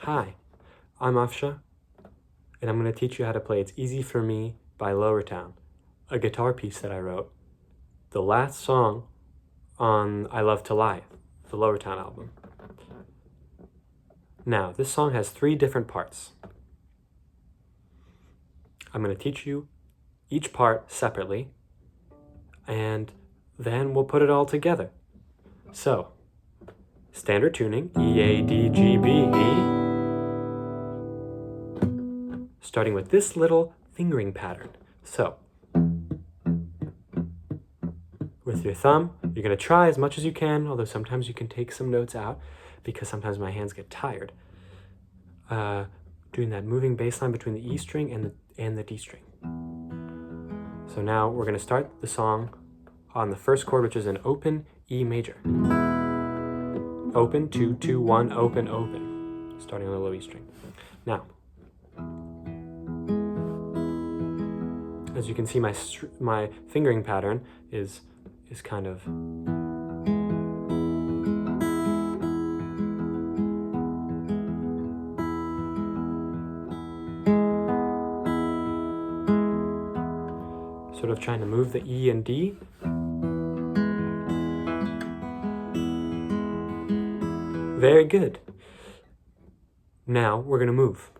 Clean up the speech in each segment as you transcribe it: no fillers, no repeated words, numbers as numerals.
Hi, I'm Avsha, and I'm going to teach you how to play It's Easy for Me by Lowertown, a guitar piece that I wrote, the last song on I Love to Lie, the Lowertown album. Now, this song has 3 different parts. I'm going to teach you each part separately, and then we'll put it all together. So, standard tuning, E, A, D, G, B, E. Starting with this little fingering pattern. So, with your thumb, you're going to try as much as you can, although sometimes you can take some notes out because sometimes my hands get tired. Doing that moving bass line between the E string and the D string. So now we're going to start the song on the first chord, which is an open E major. Open, 2, 2, 1, open, open. Starting on the low E string. Now, as you can see, my fingering pattern is kind of sort of trying to move the E and D. Very good. Now we're going to move.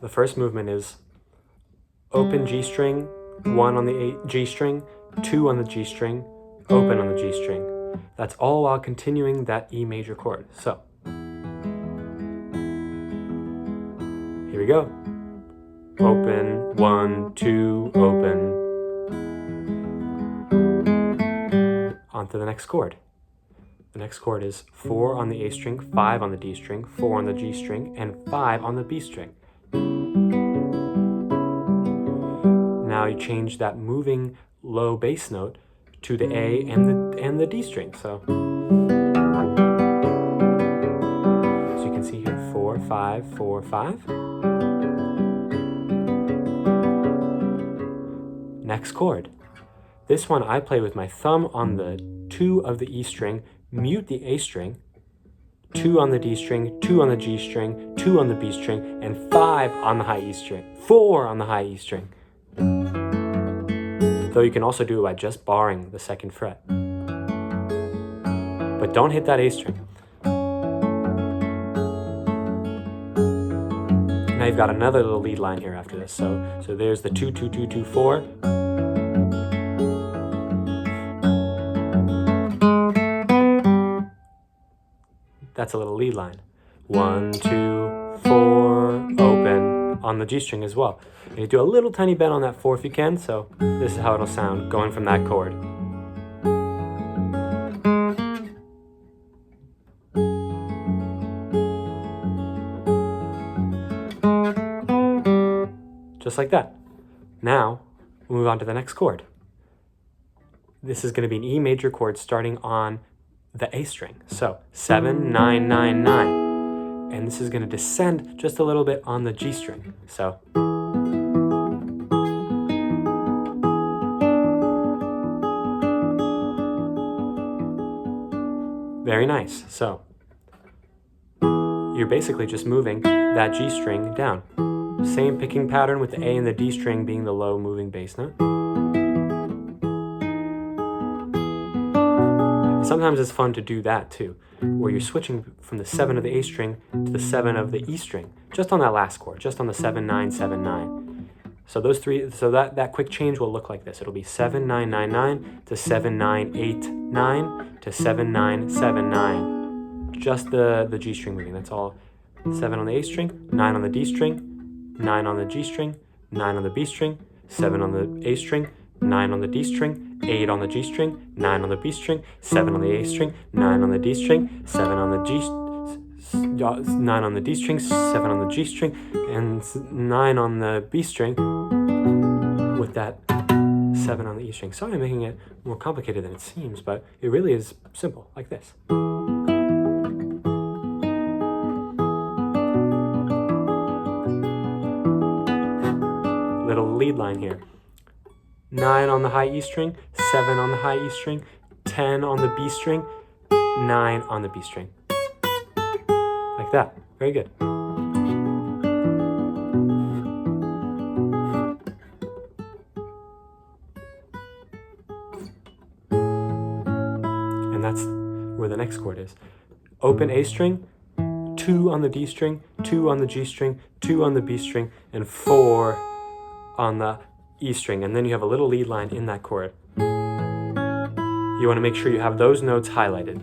The first movement is open G string, 1 on the G string, 2 on the G string, open on the G string. That's all while continuing that E major chord. So, here we go. Open, 1, 2, open. On to the next chord. The next chord is 4 on the A string, 5 on the D string, 4 on the G string, and 5 on the B string. Now you change that moving low bass note to the A and the D string. So you can see here, 4, 5, 4, 5. Next chord. This one I play with my thumb on the 2 of the E string, mute the A string, 2 on the D string, 2 on the G string, 2 on the B string, and 5 on the high E string, 4 on the high E string. Though you can also do it by just barring the 2nd fret. But don't hit that A string. Now you've got another little lead line here after this. So there's the 2, 2, 2, 2, 4. That's a little lead line. 1, 2, 4, open on the G string as well. And you do a little tiny bend on that 4 if you can, so this is how it'll sound going from that chord. Just like that. Now, we'll move on to the next chord. This is going to be an E major chord starting on the A string. So 7, 9, 9, 9. And this is going to descend just a little bit on the G string. So very nice. So you're basically just moving that G string down. Same picking pattern with the A and the D string being the low moving bass note. Sometimes it's fun to do that too, where you're switching from the 7 of the A string to the 7 of the E string, just on that last chord, just on the 7, 9, 7, 9. So those 3, so that quick change will look like this. It'll be 7, 9, 9, 9 to 7, 9, 8, 9 to 7, 9, 7, 9. Just the G string moving, that's all. 7 on the A string, 9 on the D string, 9 on the G string, 9 on the B string, 7 on the A string, 9 on the D string, 8 on the G string, 9 on the B string, 7 on the A string, 9 on the D string, 7 on the G, 9 on the D string, 7 on the G string, and 9 on the B string with that 7 on the E string. Sorry I'm making it more complicated than it seems, but it really is simple, like this. Little lead line here. 9 on the high E string, 7 on the high E string, 10 on the B string, 9 on the B string. Like that. Very good. And that's where the next chord is. Open A string, 2 on the D string, 2 on the G string, 2 on the B string, and 4 on the E string. And then you have a little lead line in that chord. You want to make sure you have those notes highlighted.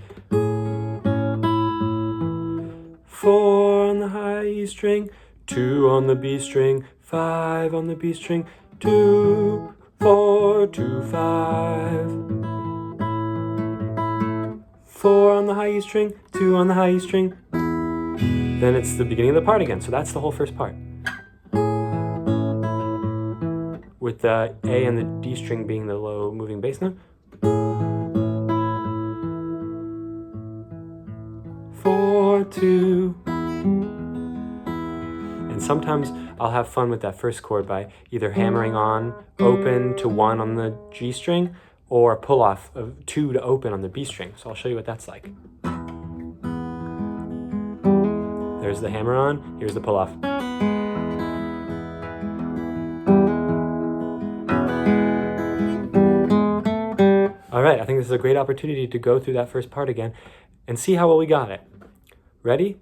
4 on the high E string, 2 on the B string, 5 on the B string, 2, 4, 2, 5. 4 on the high E string, 2 on the high E string. Then it's the beginning of the part again. So that's the whole first part. With the A and the D string being the low moving bass note. 4, 2. And sometimes I'll have fun with that first chord by either hammering on open to 1 on the G string or pull off of 2 to open on the B string. So I'll show you what that's like. There's the hammer on, here's the pull off. All right, I think this is a great opportunity to go through that first part again and see how well we got it. Ready?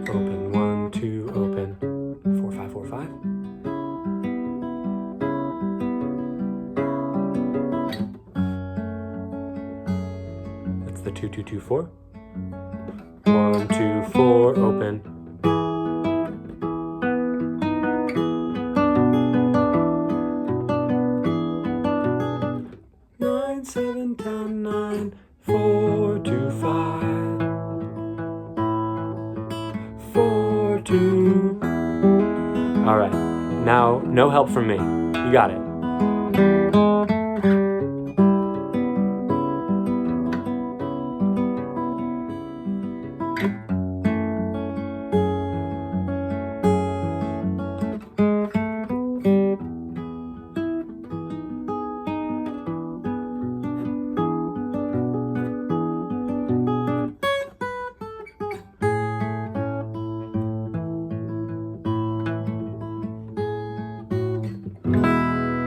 Open, 1, 2, open, 4, 5, 4, 5. That's the 2, 2, 2, 4. 1, 2, 4, open. 7, 10, 9, 4, 2, 5, 4, 2. All right, now no help from me. You got it.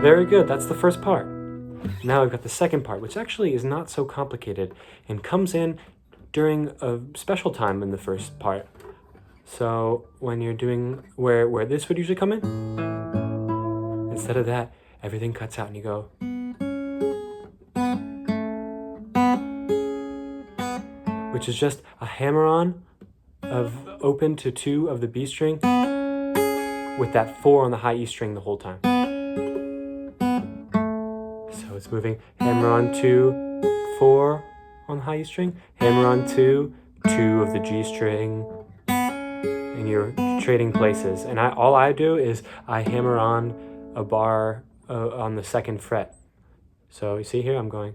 Very good, that's the first part. Now we've got the second part, which actually is not so complicated and comes in during a special time in the first part. So when you're doing where this would usually come in, instead of that, everything cuts out and you go. Which is just a hammer-on of open to 2 of the B string with that 4 on the high E string the whole time. So it's moving hammer on 2, 4 on the high E string, hammer on 2, 2 of the G string, and you're trading places. And all I do is I hammer on a bar on the 2nd fret. So you see here, I'm going.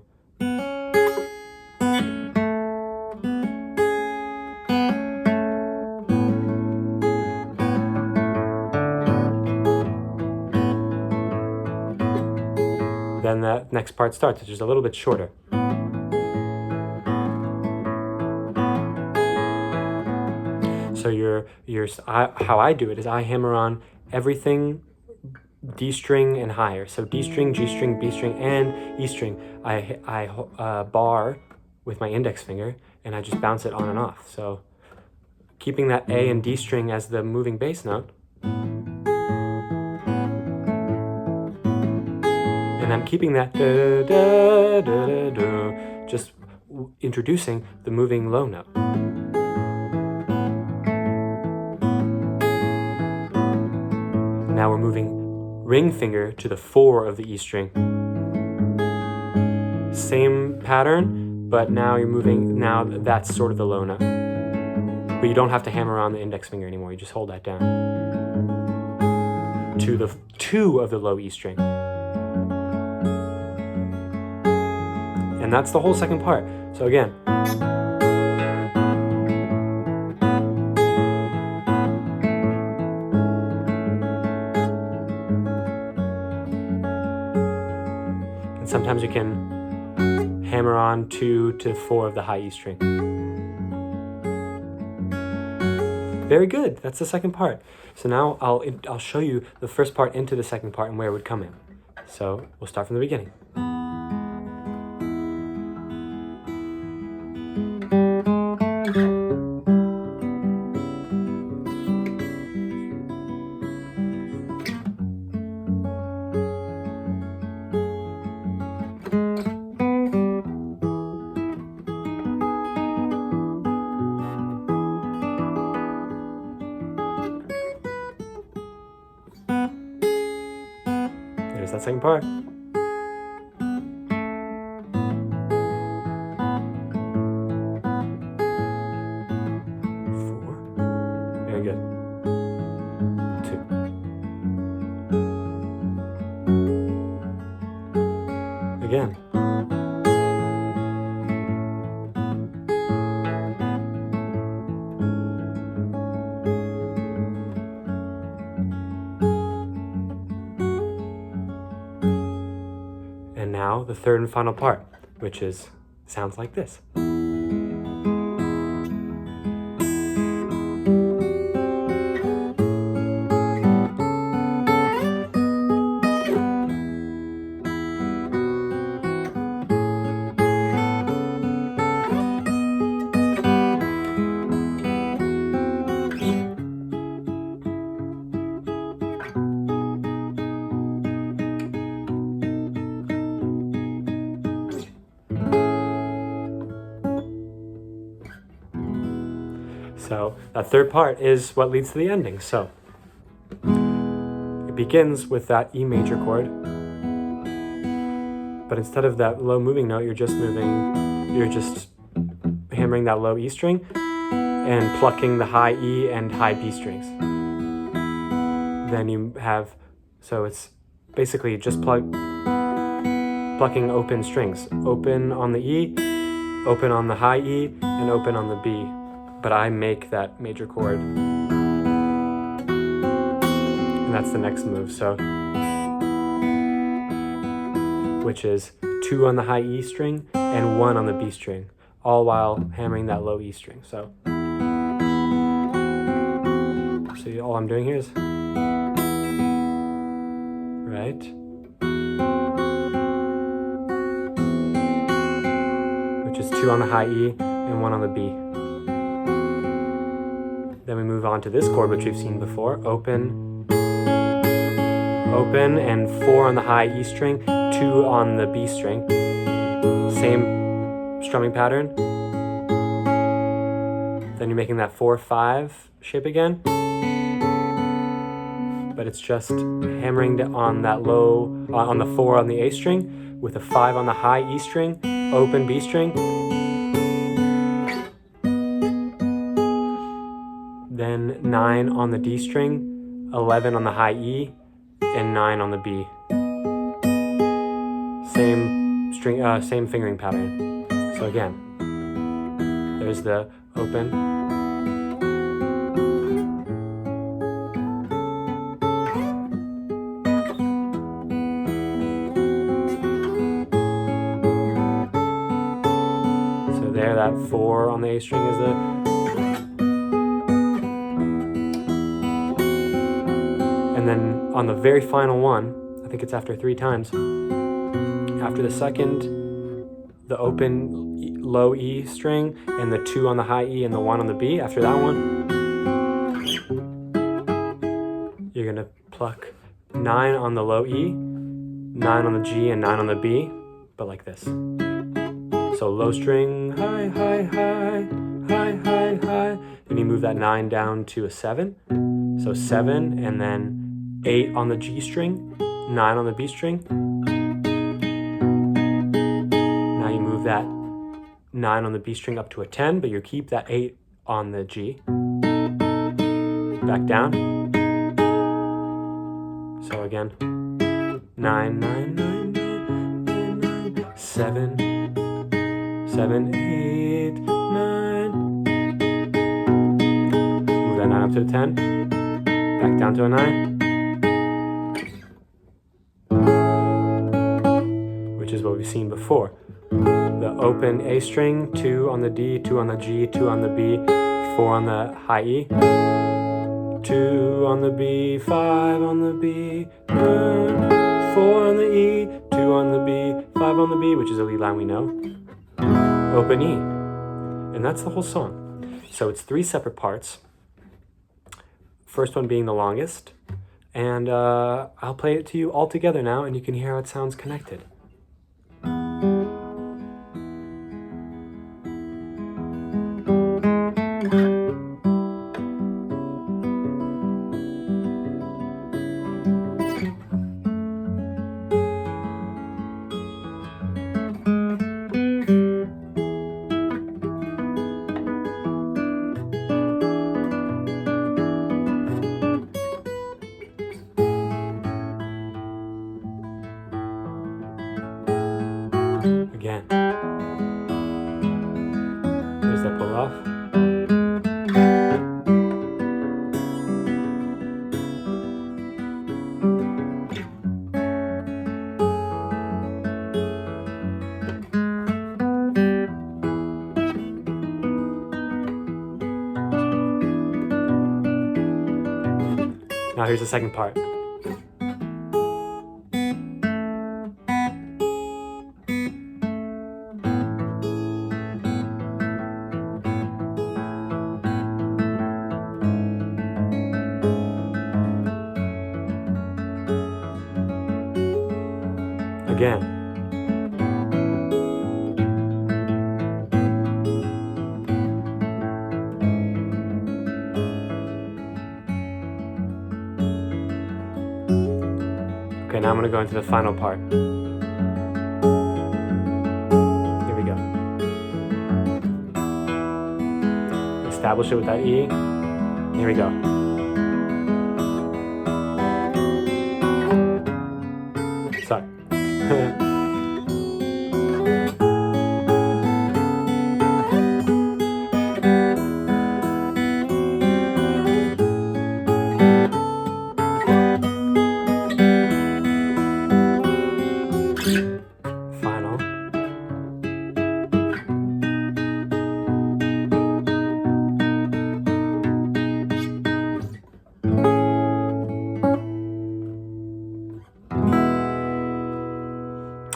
Then the next part starts, which is a little bit shorter. So how I do it is I hammer on everything D string and higher. So D string, G string, B string, and E string. I bar with my index finger, and I just bounce it on and off. So keeping that A and D string as the moving bass note. And I'm keeping that da, da, da, da, da, just introducing the moving low note. Now we're moving ring finger to the 4 of the E string. Same pattern, but now you're moving, now that's sort of the low note. But you don't have to hammer on the index finger anymore, you just hold that down. To the 2 of the low E string. And that's the whole second part. So again. And sometimes you can hammer on 2 to 4 of the high E string. Very good, that's the second part. So now I'll show you the first part into the second part and where it would come in. So we'll start from the beginning. There's that second part. Very good. 2. Again. And now the third and final part, which sounds like this. So that third part is what leads to the ending. So it begins with that E major chord, but instead of that low moving note, you're just hammering that low E string and plucking the high E and high B strings. Then you have, so it's basically just plucking open strings. Open on the E, open on the high E, and open on the B. But I make that major chord. And that's the next move, so. Which is 2 on the high E string and 1 on the B string, all while hammering that low E string, so. See, all I'm doing here is, right? Which is 2 on the high E and 1 on the B. Then we move on to this chord, which we've seen before. Open, open, and 4 on the high E string, 2 on the B string. Same strumming pattern. Then you're making that 4-5 shape again. But it's just hammering on that low, on the 4 on the A string, with a 5 on the high E string, open B string. Then 9 on the D string, 11 on the high E, and 9 on the B. Same fingering pattern. So again, there's the open. So there, that 4 on the A string is the. And then on the very final one, I think it's after 3 times, after the second, the open low E string, and the 2 on the high E and the 1 on the B, after that one, you're gonna pluck 9 on the low E, 9 on the G, and 9 on the B, but like this. So low string, high, high, high, high, high, high, and you move that 9 down to a 7. So 7, and then 8 on the G string, 9 on the B string. Now you move that 9 on the B string up to a 10, but you keep that 8 on the G. Back down. So again, 9, 9, 9, 9, 9, 7, 7, 8, 9. Move that 9 up to a 10. Back down to a 9. Which is what we've seen before. The the open A string, 2 on the D, 2 on the G, 2 on the B, 4 on the high E, 2 on the B, 5 on the B, 4 on the E, 2 on the B, 5 on the B, which is a lead line we know, open E. And that's the whole song. So it's 3 separate parts, first one being the longest, and I'll play it to you all together now, and you can hear how it sounds connected. Again. There's that pull off. Now here's the second part. Again. Okay, now I'm going to go into the final part. Here we go. Establish it with that E. Here we go. Sorry. Final.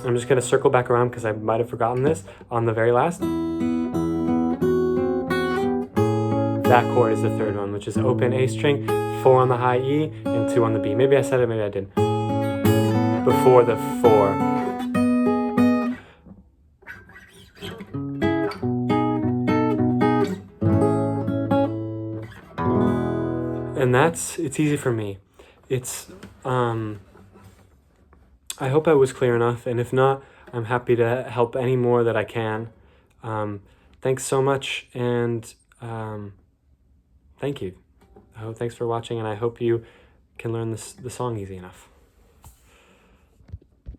I'm just going to circle back around because I might have forgotten this on the very last. That chord is the third one, which is open A string, 4 on the high E, and 2 on the B. Maybe I said it, maybe I didn't. Before the 4. And it's easy for me. It's, I hope I was clear enough, and if not, I'm happy to help any more that I can. Thanks so much, and thank you. Thanks for watching, and I hope you can learn the song easy enough.